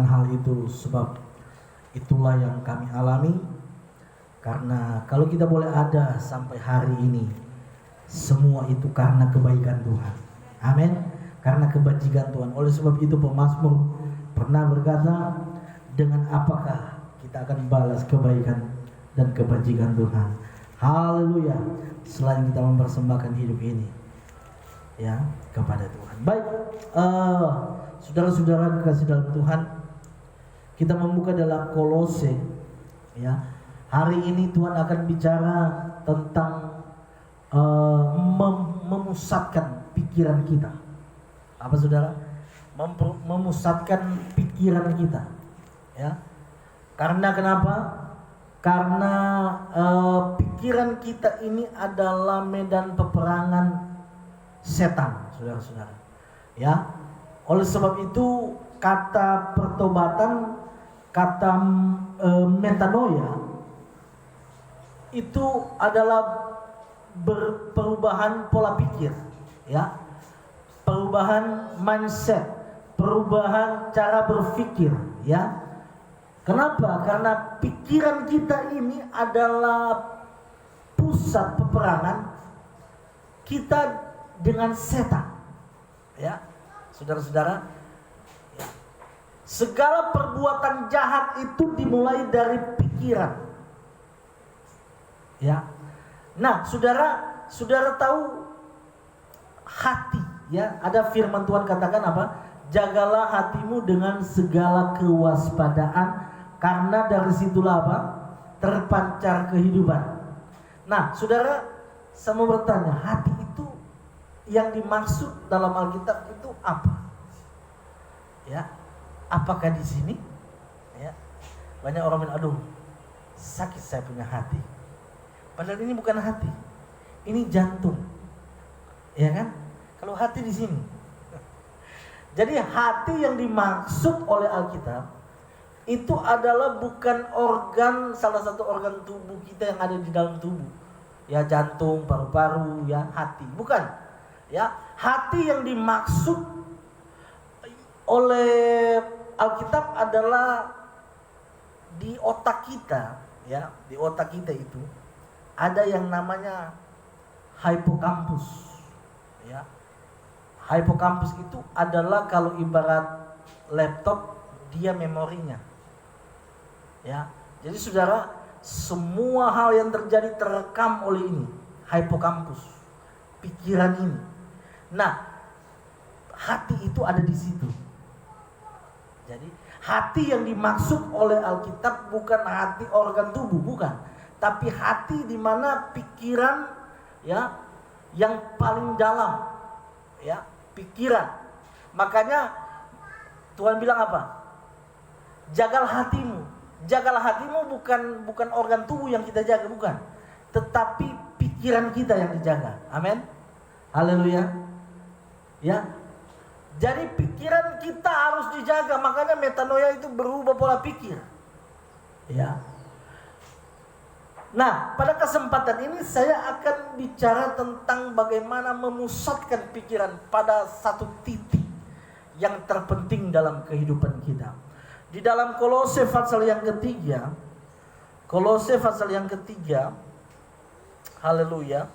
hal itu, sebab itulah yang kami alami. Karena kalau kita boleh ada sampai hari ini, semua itu karena kebaikan Tuhan. Amin. Karena kebajikan Tuhan. Oleh sebab itu pemazmur pernah berkata, dengan apakah kita akan balas kebaikan dan kebajikan Tuhan? Haleluya. Selain kita mempersembahkan hidup ini ya kepada Tuhan. Baik, saudara-saudara kekasih dalam Tuhan, kita membuka dalam Kolose ya. Hari ini Tuhan akan bicara tentang memusatkan pikiran kita. Apa saudara? Memusatkan pikiran kita ya. Karena kenapa? Karena pikiran kita ini adalah medan peperangan setan, saudara-saudara. Ya, oleh sebab itu kata pertobatan, kata metanoia itu adalah perubahan pola pikir, ya, perubahan mindset, perubahan cara berpikir, ya. Kenapa? Karena pikiran kita ini adalah pusat peperangan kita dengan setan, ya, saudara-saudara. Ya. Segala perbuatan jahat itu dimulai dari pikiran, ya. Nah, saudara tahu hati, ya. Ada firman Tuhan katakan apa? Jagalah hatimu dengan segala kewaspadaan, karena dari situlah apa? Terpancar kehidupan. Nah, saudara, saya mau bertanya, hati itu yang dimaksud dalam Alkitab itu apa? Ya, apakah di sini? Ya, banyak orang bilang, aduh, sakit saya punya hati. Padahal ini bukan hati, ini jantung, ya kan? Kalau hati di sini. Jadi hati yang dimaksud oleh Alkitab itu adalah bukan organ, salah satu organ tubuh kita yang ada di dalam tubuh. Ya, jantung, paru-paru, ya, hati. Bukan. Ya, hati yang dimaksud oleh Alkitab adalah di otak kita, ya. Di otak kita itu ada yang namanya hipokampus. Ya. Hipokampus itu adalah kalau ibarat laptop, dia memorinya. Ya. Jadi saudara, semua hal yang terjadi terekam oleh ini, hipokampus, pikiran ini. Nah, hati itu ada di situ. Jadi, hati yang dimaksud oleh Alkitab bukan hati organ tubuh, bukan. Tapi hati di mana pikiran, ya, yang paling dalam, ya, pikiran. Makanya Tuhan bilang apa? Jagalah hatimu. Jagalah hatimu bukan organ tubuh yang kita jaga, bukan. Tetapi pikiran kita yang dijaga. Amin. Haleluya. Ya. Jadi pikiran kita harus dijaga. Makanya metanoia itu berubah pola pikir. Ya. Nah, pada kesempatan ini saya akan bicara tentang bagaimana memusatkan pikiran pada satu titik yang terpenting dalam kehidupan kita. Di dalam Kolose pasal yang ketiga, haleluya,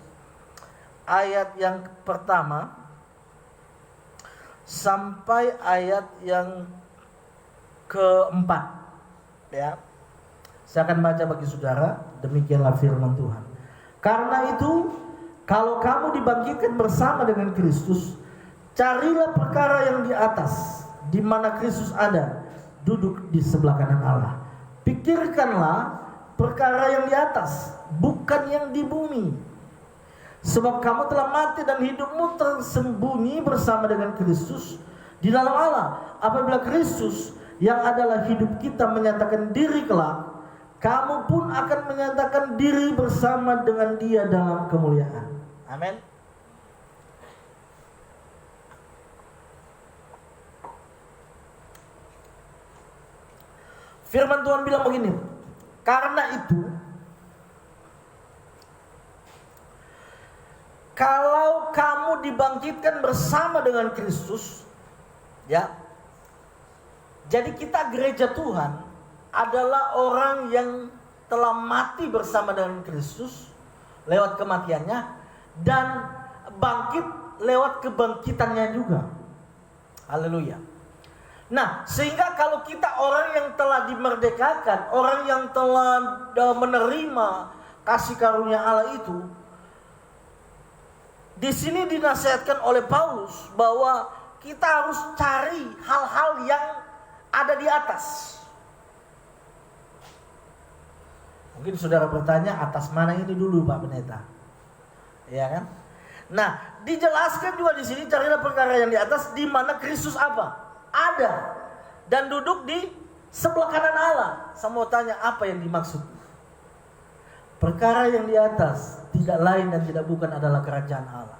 ayat yang pertama sampai ayat yang keempat, ya. Saya akan baca bagi saudara, demikianlah firman Tuhan. Karena itu, kalau kamu dibangkitkan bersama dengan Kristus, carilah perkara yang di atas, di mana Kristus ada, duduk di sebelah kanan Allah. Pikirkanlah perkara yang di atas, bukan yang di bumi. Sebab kamu telah mati dan hidupmu tersembunyi bersama dengan Kristus di dalam Allah. Apabila Kristus yang adalah hidup kita menyatakan diri kelak, kamu pun akan menyatakan diri bersama dengan Dia dalam kemuliaan. Amin. Firman Tuhan bilang begini, karena itu, kalau kamu dibangkitkan bersama dengan Kristus, ya, Jadi kita gereja Tuhan adalah orang yang telah mati bersama dengan Kristus lewat kematiannya dan bangkit lewat kebangkitannya juga. Haleluya. Nah, sehingga kalau kita orang yang telah dimerdekakan, orang yang telah menerima kasih karunia Allah itu, di sini dinasihatkan oleh Paulus bahwa kita harus cari hal-hal yang ada di atas. Mungkin saudara bertanya, atas mana ini dulu Pak Pendeta? Ya kan? Nah, dijelaskan juga di sini carilah perkara yang di atas, di mana Kristus apa? Ada dan duduk di sebelah kanan Allah. Saya mau tanya, apa yang dimaksud? Perkara yang di atas tidak lain dan tidak bukan adalah kerajaan Allah.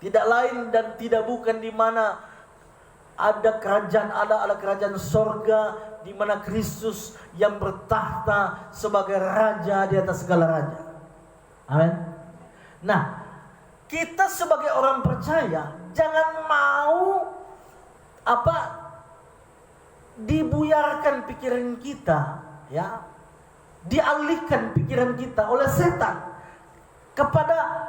Tidak lain dan tidak bukan di mana ada kerajaan Allah, ada kerajaan sorga, di mana Kristus yang bertahta sebagai raja di atas segala raja. Amin. Nah, kita sebagai orang percaya jangan mau dibuyarkan pikiran kita, ya, dialihkan pikiran kita oleh setan kepada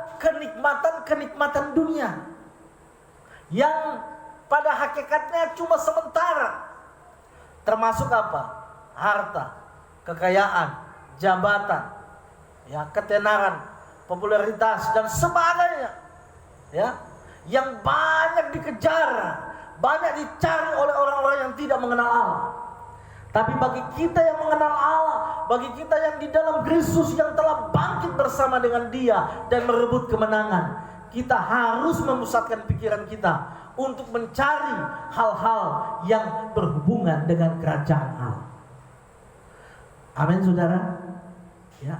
kenikmatan dunia yang pada hakikatnya cuma sementara. Termasuk apa? Harta, kekayaan, jabatan, ya, ketenaran, popularitas dan sebagainya, ya, yang banyak dikejar, banyak dicari oleh orang-orang yang tidak mengenal Allah. Tapi bagi kita yang mengenal Allah, bagi kita yang di dalam Kristus yang telah bangkit bersama dengan Dia dan merebut kemenangan, kita harus memusatkan pikiran kita untuk mencari hal-hal yang berhubungan dengan kerajaan Allah. Amin, saudara. Ya.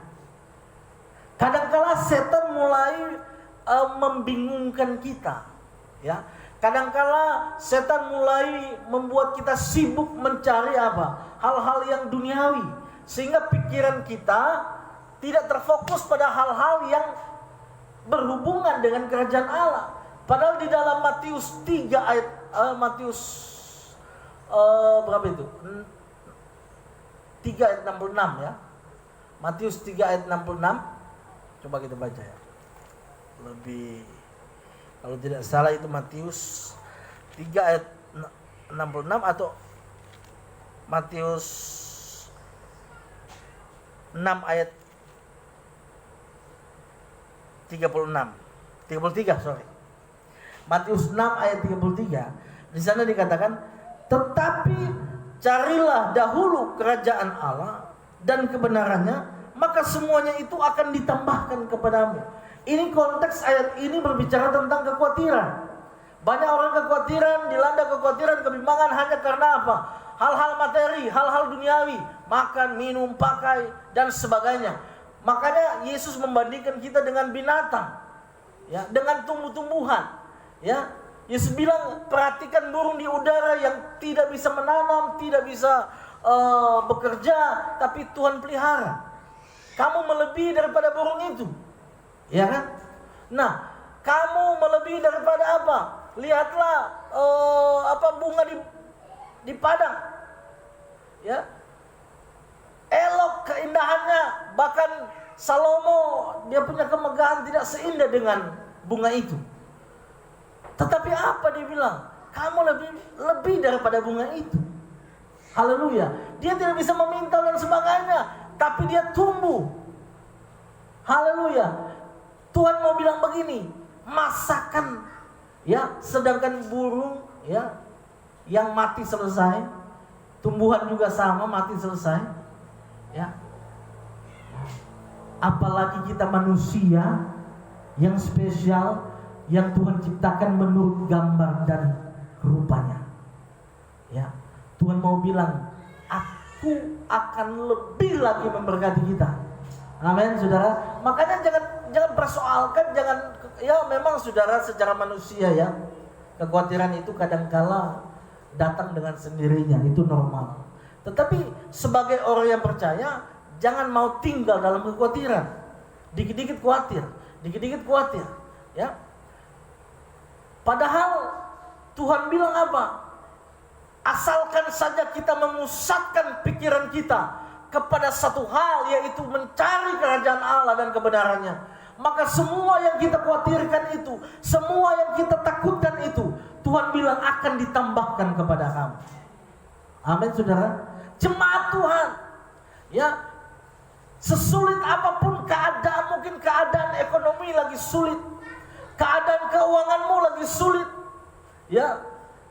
Kadangkala setan mulai membingungkan kita, ya. Kadangkala setan mulai membuat kita sibuk mencari apa? Hal-hal yang duniawi, sehingga pikiran kita tidak terfokus pada hal-hal yang berhubungan dengan kerajaan Allah. Padahal di dalam Matius 3 ayat berapa itu? 3 ayat 66 ya. Matius 3 ayat 66. Coba kita baca ya. Lebih, kalau tidak salah itu Matius 3 ayat 66 atau Matius 6 ayat 33, sorry. Matius 6 ayat 33. Di sana dikatakan, tetapi carilah dahulu kerajaan Allah dan kebenarannya, maka semuanya itu akan ditambahkan kepadamu. Ini konteks ayat ini berbicara tentang kekhawatiran. Banyak orang kekhawatiran, dilanda kekhawatiran, kebimbangan hanya karena apa? Hal-hal materi, hal-hal duniawi, makan, minum, pakai dan sebagainya. Makanya Yesus membandingkan kita dengan binatang, ya, dengan tumbuh-tumbuhan. Ya, Yesus bilang, perhatikan burung di udara yang tidak bisa menanam, tidak bisa bekerja, tapi Tuhan pelihara. Kamu melebihi daripada burung itu, ya kan? Nah, kamu melebihi daripada apa? Lihatlah bunga di padang, ya, elok keindahannya. Bahkan Salomo dia punya kemegahan tidak seindah dengan bunga itu. Tetapi apa dia bilang? Kamu lebih daripada bunga itu. Haleluya. Dia tidak bisa meminta dan sebagainya, tapi dia tumbuh. Haleluya. Tuhan mau bilang begini, masakan, ya, sedangkan burung, ya, yang mati selesai, tumbuhan juga sama mati selesai, ya. Apalagi kita manusia yang spesial, yang Tuhan ciptakan menurut gambar dan rupanya, ya. Tuhan mau bilang, aku akan lebih lagi memberkati kita. Amin, saudara. Makanya jangan persoalkan, ya, memang saudara secara manusia, ya, kekhawatiran itu kadangkala datang dengan sendirinya, itu normal. Tetapi sebagai orang yang percaya, jangan mau tinggal dalam kekhawatiran. Dikit-dikit khawatir, ya. Padahal Tuhan bilang apa? Asalkan saja kita memusatkan pikiran kita kepada satu hal, yaitu mencari kerajaan Allah dan kebenarannya, maka semua yang kita khawatirkan itu, semua yang kita takutkan itu, Tuhan bilang akan ditambahkan kepada kamu. Amin, saudara. Jemaat Tuhan, ya, sesulit apapun keadaan, mungkin keadaan ekonomi lagi sulit, keadaan keuanganmu lagi sulit, ya,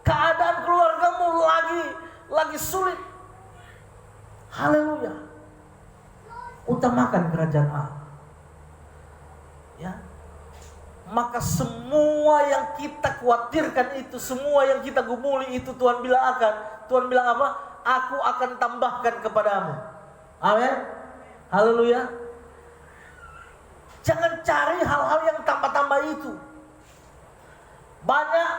keadaan keluargamu lagi sulit. Haleluya. Utamakan kerajaan Allah. Ya. Maka semua yang kita khawatirkan itu, semua yang kita gumuli itu, Tuhan bilang apa? Aku akan tambahkan kepadamu. Amin. Haleluya. Jangan cari hal-hal yang tambah-tambah itu. Banyak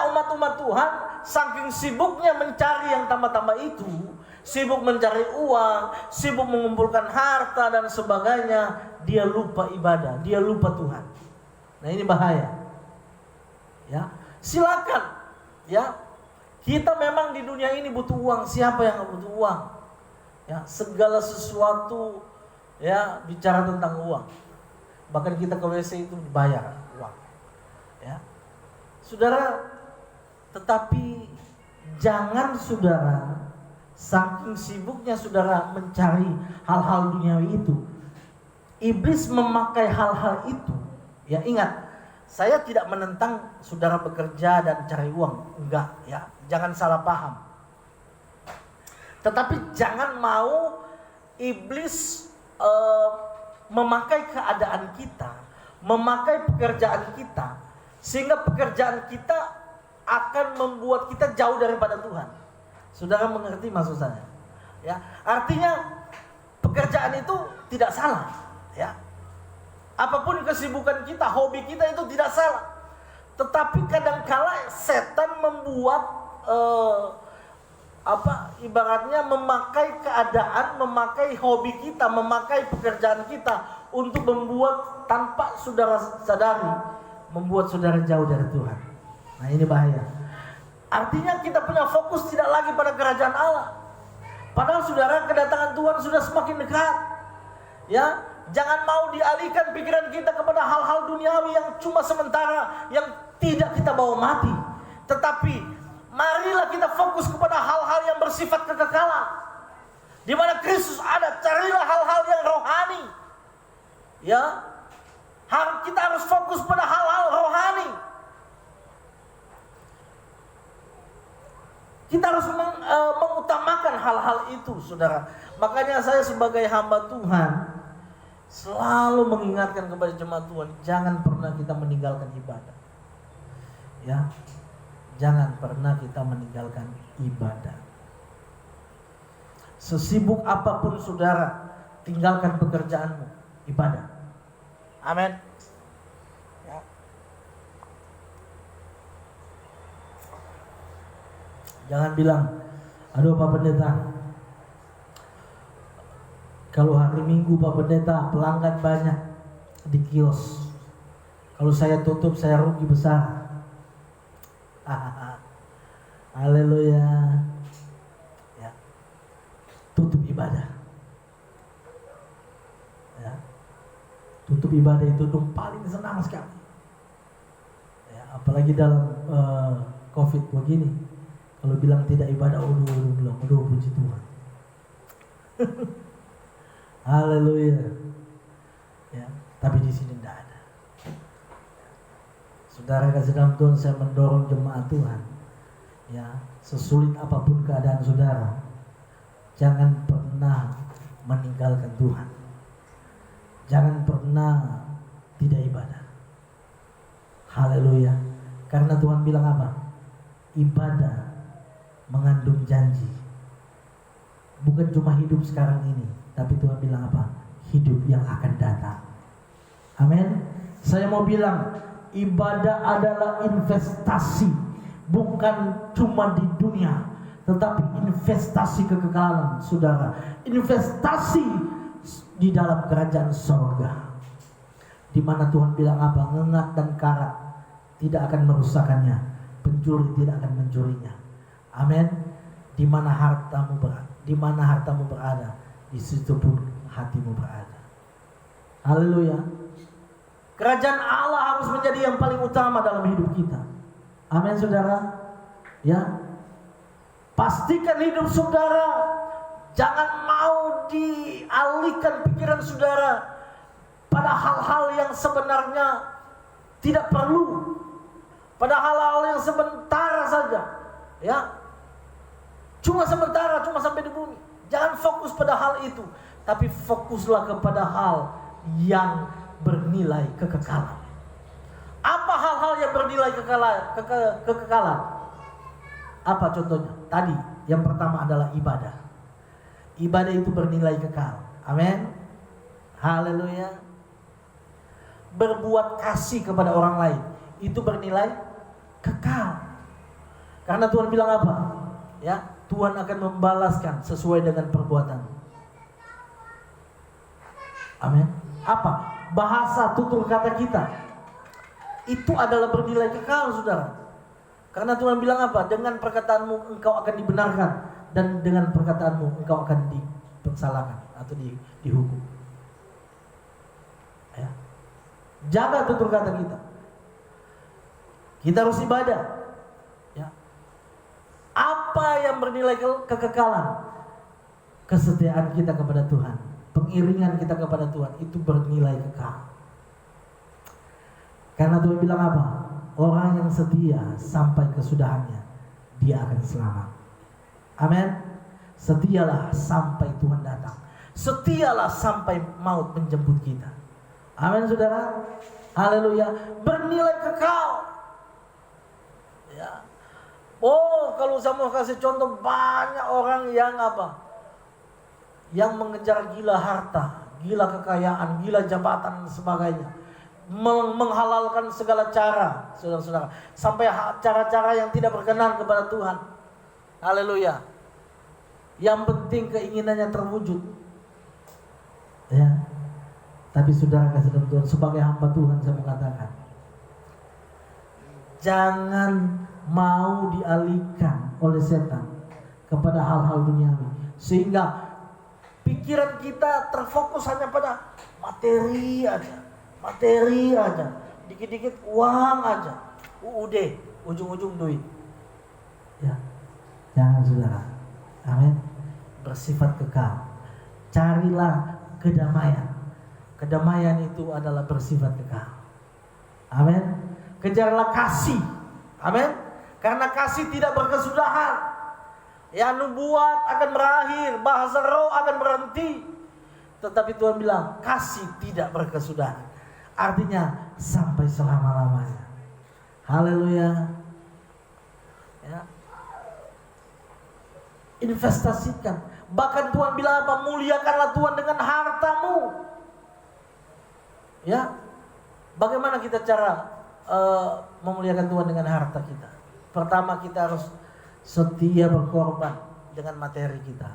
umat-umat Tuhan saking sibuknya mencari yang tambah-tambah itu, sibuk mencari uang, sibuk mengumpulkan harta dan sebagainya, dia lupa ibadah, dia lupa Tuhan. Nah, ini bahaya. Ya, silakan. Ya, kita memang di dunia ini butuh uang. Siapa yang nggak butuh uang? Ya, segala sesuatu ya bicara tentang uang. Bahkan kita ke WC itu dibayar uang. Ya, saudara. Tetapi jangan saudara saking sibuknya saudara mencari hal-hal duniawi itu, iblis memakai hal-hal itu. Ya, ingat, saya tidak menentang saudara bekerja dan cari uang, enggak, ya, jangan salah paham. Tetapi jangan mau iblis memakai keadaan kita, memakai pekerjaan kita, sehingga pekerjaan kita akan membuat kita jauh daripada Tuhan. Saudara mengerti maksud saya? Ya, artinya pekerjaan itu tidak salah, ya. Apapun kesibukan kita, hobi kita itu tidak salah. Tetapi kadangkala setan membuat ibaratnya memakai keadaan, memakai hobi kita, memakai pekerjaan kita untuk membuat tanpa saudara sadari, membuat saudara jauh dari Tuhan. Nah, ini bahaya. Artinya kita punya fokus tidak lagi pada kerajaan Allah. Padahal saudara, kedatangan Tuhan sudah semakin dekat. Ya, jangan mau dialihkan pikiran kita kepada hal-hal duniawi yang cuma sementara, yang tidak kita bawa mati. Tetapi marilah kita fokus kepada hal-hal yang bersifat kekekalan. Di mana Kristus ada, carilah hal-hal yang rohani. Ya, kita harus fokus pada hal-hal rohani. Kita harus mengutamakan hal-hal itu, saudara. Makanya saya sebagai hamba Tuhan selalu mengingatkan kepada jemaat Tuhan, jangan pernah kita meninggalkan ibadah. Ya, jangan pernah kita meninggalkan ibadah. Sesibuk apapun saudara, tinggalkan pekerjaanmu, ibadah. Amin. Ya. Jangan bilang, aduh Pak Pendeta, kalau hari Minggu Pak Pendeta pelanggan banyak di kios, kalau saya tutup saya rugi besar. Haleluya. Ya. Tutup ibadah. Ya. Tutup ibadah itu dong paling senang sekali. Ya, apalagi dalam COVID begini. Kalau bilang tidak ibadah, aduh puji Tuhan. Haleluya. Ya, tapi di sini tidak ada. Saudara kasih dalam Tuhan, saya mendorong jemaat Tuhan. Ya, sesulit apapun keadaan saudara, jangan pernah meninggalkan Tuhan. Jangan pernah tidak ibadah. Haleluya. Karena Tuhan bilang apa? Ibadah mengandung janji. Bukan cuma hidup sekarang ini, tapi Tuhan bilang apa? Hidup yang akan datang. Amin. Saya mau bilang, ibadah adalah investasi, bukan cuma di dunia, tetapi investasi kekekalan, saudara. Investasi di dalam kerajaan sorga, di mana Tuhan bilang apa? Ngengat dan karat tidak akan merusakannya, pencuri tidak akan mencurinya. Amin. Di mana hartamu berada, di situ pun hatimu berada. Haleluya. Kerajaan Allah harus menjadi yang paling utama dalam hidup kita. Amin, saudara. Ya. Pastikan hidup saudara jangan mau dialihkan pikiran saudara pada hal-hal yang sebenarnya tidak perlu, pada hal-hal yang sebentar saja, ya, cuma sementara, cuma sampai di bumi. Jangan fokus pada hal itu, tapi fokuslah kepada hal yang bernilai kekekalan. Apa hal-hal yang bernilai kekekalan? Apa contohnya? Tadi yang pertama adalah ibadah. Ibadah itu bernilai kekal. Amin. Haleluya. Berbuat kasih kepada orang lain itu bernilai kekal. Karena Tuhan bilang apa? Ya, Tuhan akan membalaskan sesuai dengan perbuatan. Amin. Apa? Bahasa tutur kata kita itu adalah bernilai kekal, saudara. Karena Tuhan bilang apa? Dengan perkataanmu engkau akan dibenarkan, dan dengan perkataanmu engkau akan dipersalahkan atau dihukum. Ya. Jaga tutur kata kita. Kita harus ibadah. Ya. Apa yang bernilai kekekalan? Kesetiaan kita kepada Tuhan, pengiringan kita kepada Tuhan itu bernilai kekal. Karena Tuhan bilang apa? Orang yang setia sampai kesudahannya, dia akan selamat. Amin. Setialah sampai Tuhan datang. Setialah sampai maut menjemput kita. Amin, saudara. Haleluya. Bernilai kekal. Ya. Oh, kalau saya mau kasih contoh, banyak orang yang apa? Yang mengejar gila harta, gila kekayaan, gila jabatan dan sebagainya. Menghalalkan segala cara, saudara-saudara, sampai cara-cara yang tidak berkenan kepada Tuhan. Haleluya. Yang penting keinginannya terwujud. Ya. Tapi saudara kasih dalam Tuhan, sebagai hamba Tuhan saya mau katakan, jangan mau dialihkan oleh setan kepada hal-hal duniawi, sehingga pikiran kita terfokus hanya pada materi aja. Materi aja, dikit-dikit uang aja, ujung-ujung duit. Ya, jangan, saudara. Amin. Bersifat kekal. Carilah kedamaian. Kedamaian itu adalah bersifat kekal. Amin. Kejarlah kasih. Amin. Karena kasih tidak berkesudahan. Ya, nubuat akan berakhir, bahasa roh akan berhenti. Tetapi Tuhan bilang kasih tidak berkesudahan. Artinya sampai selama-lamanya. Haleluya. Ya. Investasikan. Bahkan Tuhan bilang apa? Muliakanlah Tuhan dengan hartamu. Ya. Bagaimana kita cara memuliakan Tuhan dengan harta kita? Pertama, kita harus setia berkorban dengan materi kita.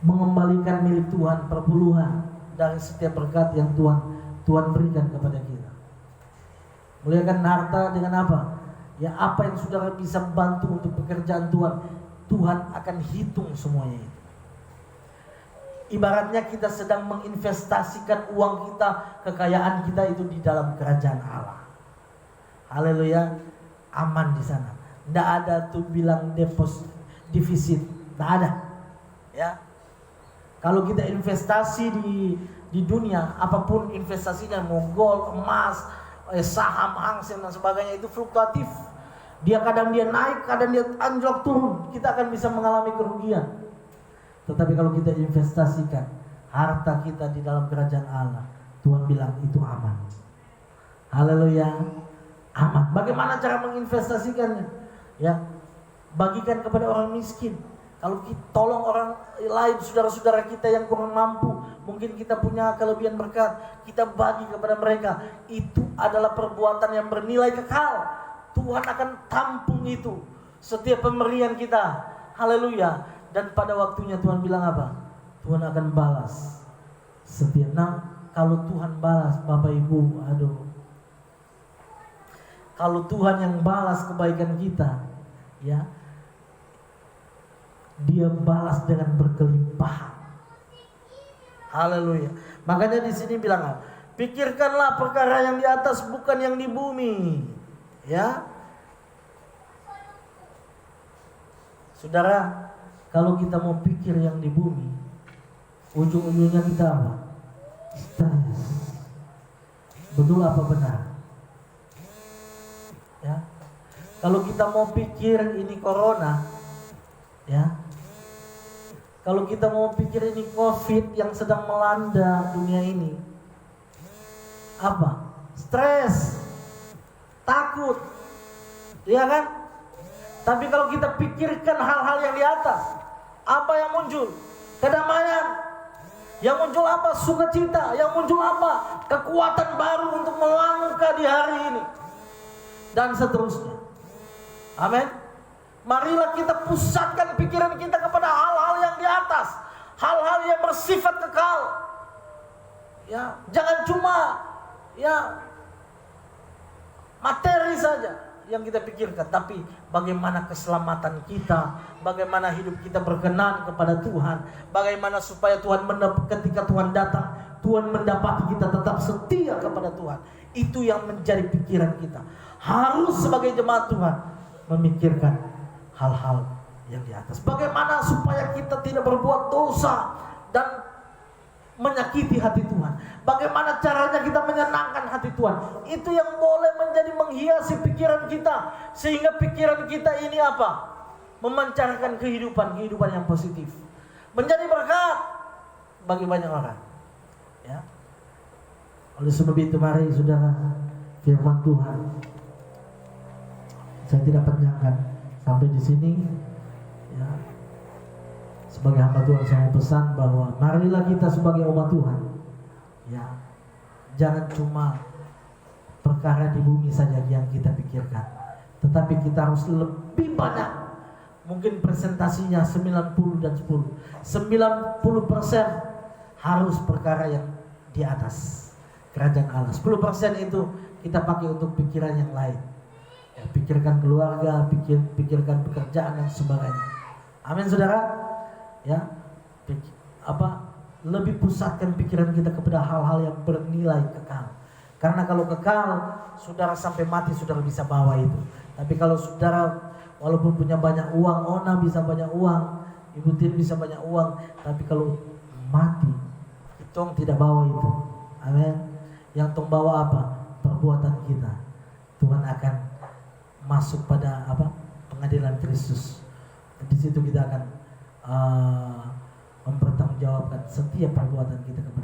Mengembalikan milik Tuhan perpuluhan dari setiap berkat yang Tuhan berikan kepada kita. Muliakan harta dengan apa? Ya, apa yang saudara bisa bantu untuk pekerjaan Tuhan, Tuhan akan hitung semuanya itu. Ibaratnya kita sedang menginvestasikan uang kita, kekayaan kita itu di dalam kerajaan Allah. Haleluya. Aman di sana. Tidak ada tuh bilang defisit, tidak ada. Ya. Kalau kita investasi di dunia, apapun investasinya, mau gold, emas, saham, hang seng dan sebagainya, itu fluktuatif. Kadang dia naik, kadang dia anjlok turun. Kita akan bisa mengalami kerugian. Tetapi kalau kita investasikan harta kita di dalam kerajaan Allah, Tuhan bilang itu aman. Haleluya. Aman. Bagaimana cara menginvestasikannya? Ya, bagikan kepada orang miskin. Kalau kita tolong orang lain, saudara-saudara kita yang kurang mampu, mungkin kita punya kelebihan berkat, kita bagi kepada mereka. Itu adalah perbuatan yang bernilai kekal. Tuhan akan tampung itu setiap pemberian kita. Haleluya. Dan pada waktunya Tuhan bilang apa? Tuhan akan balas setiap. Nah, kalau Tuhan balas, Bapak Ibu, kalau Tuhan yang balas kebaikan kita, ya, Dia balas dengan berkelimpahan. Haleluya. Makanya di sini bilang, pikirkanlah perkara yang di atas, bukan yang di bumi. Ya. Saudara, kalau kita mau pikir yang di bumi, ujung-ujungnya kita apa? Stres. Betul apa benar? Ya. Kalau kita mau pikir ini corona, ya. Kalau kita mau pikir ini COVID yang sedang melanda dunia ini, apa? Stres, takut, ya kan? Tapi kalau kita pikirkan hal-hal yang di atas, apa yang muncul? Kedamaian. Yang muncul apa? Sukacita. Yang muncul apa? Kekuatan baru untuk melangkah di hari ini. Dan seterusnya. Amin. Marilah kita pusatkan pikiran kita kepada hal-hal yang di atas, hal-hal yang bersifat kekal. Ya, jangan cuma ya materi saja yang kita pikirkan, tapi bagaimana keselamatan kita, bagaimana hidup kita berkenan kepada Tuhan, bagaimana supaya Tuhan ketika Tuhan datang, Tuhan mendapati kita tetap setia kepada Tuhan. Itu yang menjadi pikiran kita. Harus sebagai jemaat Tuhan memikirkan hal-hal yang di atas. Bagaimana supaya kita tidak berbuat dosa dan menyakiti hati Tuhan. Bagaimana caranya kita menyenangkan hati Tuhan. Itu yang boleh menjadi menghiasi pikiran kita. Sehingga pikiran kita ini apa? Memancarkan kehidupan yang positif. Menjadi berkat bagi banyak orang. Ya. Oleh sebab itu mari saudara, firman Tuhan. Saya tidak panjangkan. Sampai di sini, ya, sebagai hamba Tuhan saya pesan bahwa marilah kita sebagai umat Tuhan, ya, jangan cuma perkara di bumi saja yang kita pikirkan, tetapi kita harus lebih banyak. Mungkin presentasinya 90 dan 10. 90% harus perkara yang di atas kerajaan Allah. 10% itu kita pakai untuk pikiran yang lain. Ya, pikirkan keluarga, pikirkan pekerjaan dan sebagainya. Amin saudara. Ya, lebih pusatkan pikiran kita kepada hal-hal yang bernilai kekal. Karena kalau kekal, saudara sampai mati saudara bisa bawa itu. Tapi kalau saudara walaupun punya banyak uang, Ona bisa banyak uang, Ibu Tin bisa banyak uang, tapi kalau mati, kitong tidak bawa itu. Amin. Yang tong bawa apa? Perbuatan kita. Tuhan akan masuk pada pengadilan Kristus. Di situ kita akan mempertanggungjawabkan setiap perbuatan kita kepada